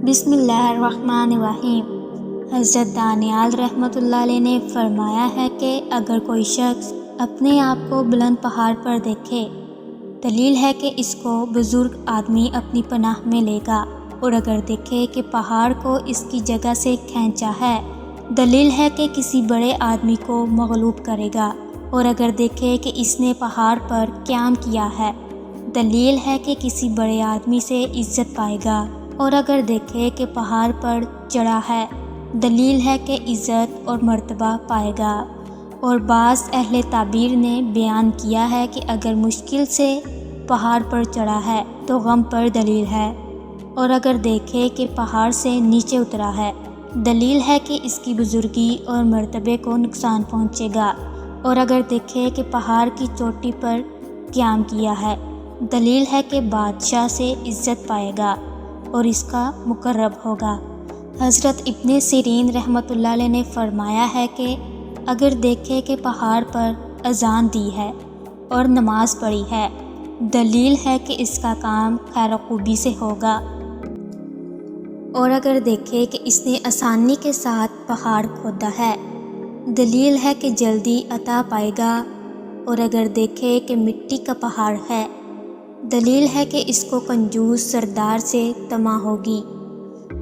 بسم اللہ الرحمن الرحیم۔ حضرت دانیال رحمۃ اللہ علیہ نے فرمایا ہے کہ اگر کوئی شخص اپنے آپ کو بلند پہاڑ پر دیکھے، دلیل ہے کہ اس کو بزرگ آدمی اپنی پناہ میں لے گا، اور اگر دیکھے کہ پہاڑ کو اس کی جگہ سے کھینچا ہے، دلیل ہے کہ کسی بڑے آدمی کو مغلوب کرے گا، اور اگر دیکھے کہ اس نے پہاڑ پر قیام کیا ہے، دلیل ہے کہ کسی بڑے آدمی سے عزت پائے گا، اور اگر دیکھے کہ پہاڑ پر چڑھا ہے، دلیل ہے کہ عزت اور مرتبہ پائے گا۔ اور بعض اہل تعبیر نے بیان کیا ہے کہ اگر مشکل سے پہاڑ پر چڑھا ہے تو غم پر دلیل ہے، اور اگر دیکھے کہ پہاڑ سے نیچے اترا ہے، دلیل ہے کہ اس کی بزرگی اور مرتبے کو نقصان پہنچے گا، اور اگر دیکھے کہ پہاڑ کی چوٹی پر قیام کیا ہے، دلیل ہے کہ بادشاہ سے عزت پائے گا اور اس کا مقرب ہوگا۔ حضرت ابن سیرین رحمۃ اللہ علیہ نے فرمایا ہے کہ اگر دیکھے کہ پہاڑ پر اذان دی ہے اور نماز پڑھی ہے، دلیل ہے کہ اس کا کام خیر و خوبی سے ہوگا، اور اگر دیکھے کہ اس نے آسانی کے ساتھ پہاڑ کھودا ہے، دلیل ہے کہ جلدی عطا پائے گا، اور اگر دیکھے کہ مٹی کا پہاڑ ہے، دلیل ہے کہ اس کو کنجوس سردار سے طمع ہوگی،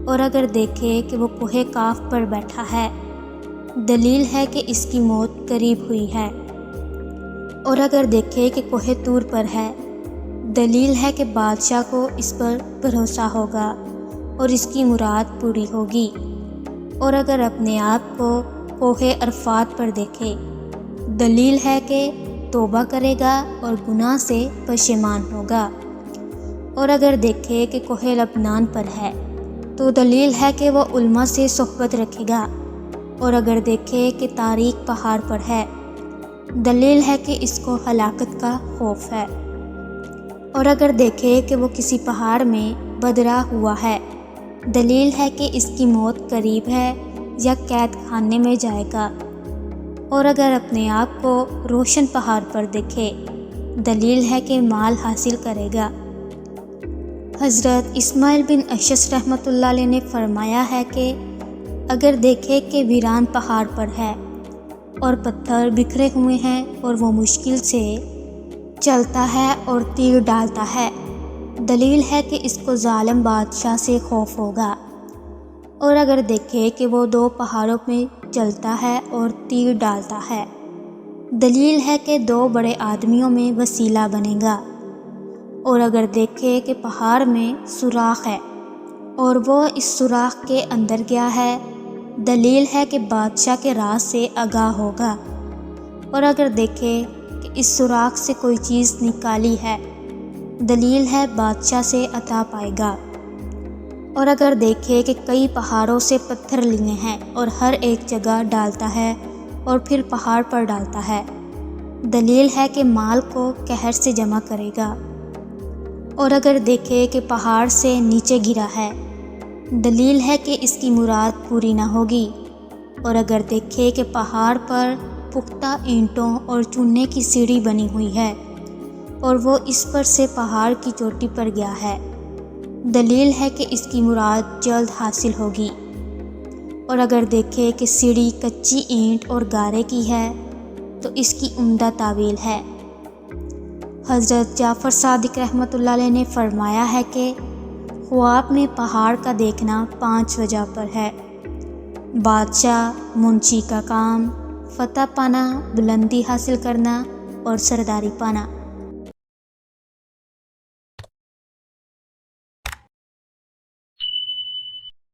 اور اگر دیکھے کہ وہ کوہ کاف پر بیٹھا ہے، دلیل ہے کہ اس کی موت قریب ہوئی ہے، اور اگر دیکھے کہ کوہ طور پر ہے، دلیل ہے کہ بادشاہ کو اس پر بھروسہ ہوگا اور اس کی مراد پوری ہوگی، اور اگر اپنے آپ کو کوہ عرفات پر دیکھے، دلیل ہے کہ توبہ کرے گا اور گناہ سے پشیمان ہوگا، اور اگر دیکھے کہ کوہ لبنان پر ہے تو دلیل ہے کہ وہ علماء سے صحبت رکھے گا، اور اگر دیکھے کہ تاریک پہاڑ پر ہے، دلیل ہے کہ اس کو ہلاکت کا خوف ہے، اور اگر دیکھے کہ وہ کسی پہاڑ میں بدرا ہوا ہے، دلیل ہے کہ اس کی موت قریب ہے یا قید خانے میں جائے گا، اور اگر اپنے آپ کو روشن پہاڑ پر دیکھے، دلیل ہے کہ مال حاصل کرے گا۔ حضرت اسماعیل بن اشعث رحمۃ اللہ علیہ نے فرمایا ہے کہ اگر دیکھے کہ ویران پہاڑ پر ہے اور پتھر بکھرے ہوئے ہیں اور وہ مشکل سے چلتا ہے اور تیر ڈالتا ہے، دلیل ہے کہ اس کو ظالم بادشاہ سے خوف ہوگا، اور اگر دیکھے کہ وہ دو پہاڑوں میں چلتا ہے اور تیر ڈالتا ہے، دلیل ہے کہ دو بڑے آدمیوں میں وسیلہ بنے گا، اور اگر دیکھے کہ پہاڑ میں سوراخ ہے اور وہ اس سوراخ کے اندر گیا ہے، دلیل ہے کہ بادشاہ کے راز سے آگاہ ہوگا، اور اگر دیکھے کہ اس سوراخ سے کوئی چیز نکالی ہے، دلیل ہے بادشاہ سے عطا پائے گا، اور اگر دیکھے کہ کئی پہاڑوں سے پتھر لیے ہیں اور ہر ایک جگہ ڈالتا ہے اور پھر پہاڑ پر ڈالتا ہے، دلیل ہے کہ مال کو قہر سے جمع کرے گا، اور اگر دیکھے کہ پہاڑ سے نیچے گرا ہے، دلیل ہے کہ اس کی مراد پوری نہ ہوگی، اور اگر دیکھے کہ پہاڑ پر پختہ اینٹوں اور چونے کی سیڑھی بنی ہوئی ہے اور وہ اس پر سے پہاڑ کی چوٹی پر گیا ہے، دلیل ہے کہ اس کی مراد جلد حاصل ہوگی، اور اگر دیکھے کہ سیڑھی کچی اینٹ اور گارے کی ہے تو اس کی عمدہ تعویل ہے۔ حضرت جعفر صادق رحمۃ اللہ علیہ نے فرمایا ہے کہ خواب میں پہاڑ کا دیکھنا 5 وجہ پر ہے: بادشاہ، منشی کا کام، فتح پانا، بلندی حاصل کرنا اور سرداری پانا۔